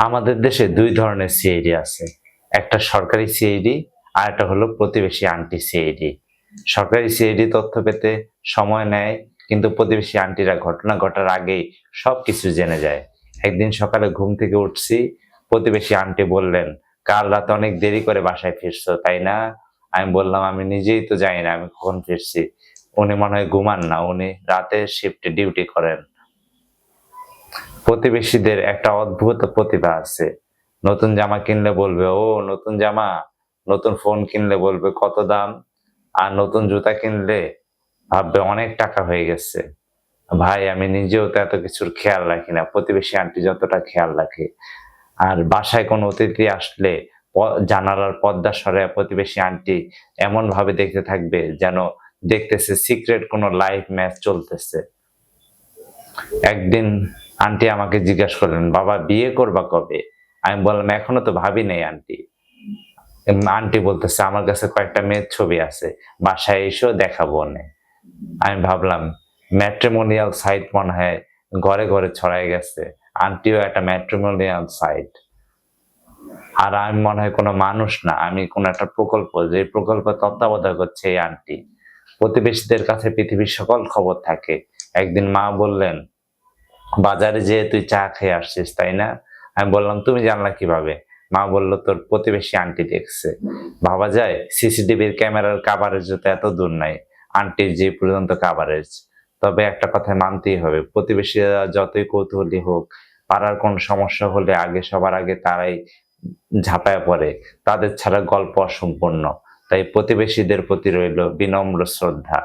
আমাদের দেশে দুই ধরনের সিআইডি আছে। একটা সরকারি সিআইডি আর একটা হলো প্রতিবেশী আন্টি সিআইডি। সরকারি সিআইডি তথ্য পেতে সময় নেয়, কিন্তু প্রতিবেশী আন্টিরা ঘটনা ঘটার আগেই সবকিছু জেনে যায়। একদিন সকালে ঘুম থেকে উঠছি, প্রতিবেশী আন্টি বললেন, কাল রাতে অনেক দেরি করে বাসায় ফিরছো তাই না? আমি বললাম, আমি নিজেই তো জানি না আমি কখন ফিরছি। উনি মনে হয় ঘুমান না, উনি রাতের শিফটে ডিউটি করেন। প্রতিবেশীদের একটা অদ্ভুত প্রতিভা আছে। নতুন জামা কিনলে বলবে, ও নতুন জামা। নতুন ফোন কিনলে বলবে কত দাম। আর নতুন জুতা কিনলে ভাববে অনেক টাকা হয়ে গেছে। ভাই, আমি নিজেও তো এত কিছুর খেয়াল রাখি না, প্রতিবেশী আন্টি যতটা খেয়াল রাখে। আর বাসায় কোনো অতিথি আসলে জানালার পর্দা সরাইয়া প্রতিবেশী আন্টি এমন ভাবে দেখতে থাকবে যেন দেখতেছে সিক্রেট কোনো লাইভ ম্যাচ চলতেছে। একদিন আন্টি আমাকে জিজ্ঞাসা করলেন, বাবা বিয়ে করবা কবে? আমি বললাম, এখনো তো ভাবি নাই আন্টি। আন্টি বলতেছে, আমার কাছে কয়েকটা মেয়ের ছবি আছে, বাসায় এসো দেখাবো নে। আমি ভাবলাম ম্যাট্রিমোনিয়াল সাইট মনে হয় ঘরে ঘরে ছড়াই গেছে। আন্টিও একটা ম্যাট্রিমোনিয়াল সাইট। আর আমি মনে হয় কোনো মানুষ না, আমি কোনো একটা প্রকল্প, যে প্রকল্প তত্ত্বাবধায়ক হচ্ছে এই আন্টি। প্রতিবেশীদের কাছে পৃথিবীর সকল খবর থাকে। একদিন মা বললেন, বাজারে যেয়ে তুই চা খেয়ে আসছিস তাই না? আমি বললাম, তুমি জানলা কিভাবে? মা বলল, তোর প্রতিবেশী আন্টি দেখছে। ভাবা যায় সিসিটিভির ক্যামেরার কাভারেজ তো এত দূর নাই, আন্টির যে পর্যন্ত কাভারেজ। তবে একটা কথা মানতেই হবে, প্রতিবেশীরা যতই কৌতূহলী হোক, পাড়ার কোন সমস্যা হলে সবার আগে তারাই ঝাঁপায় পড়ে। তাদের ছাড়া গল্প অসম্পূর্ণ। তাই প্রতিবেশীদের প্রতি রইল বিনম্র শ্রদ্ধা।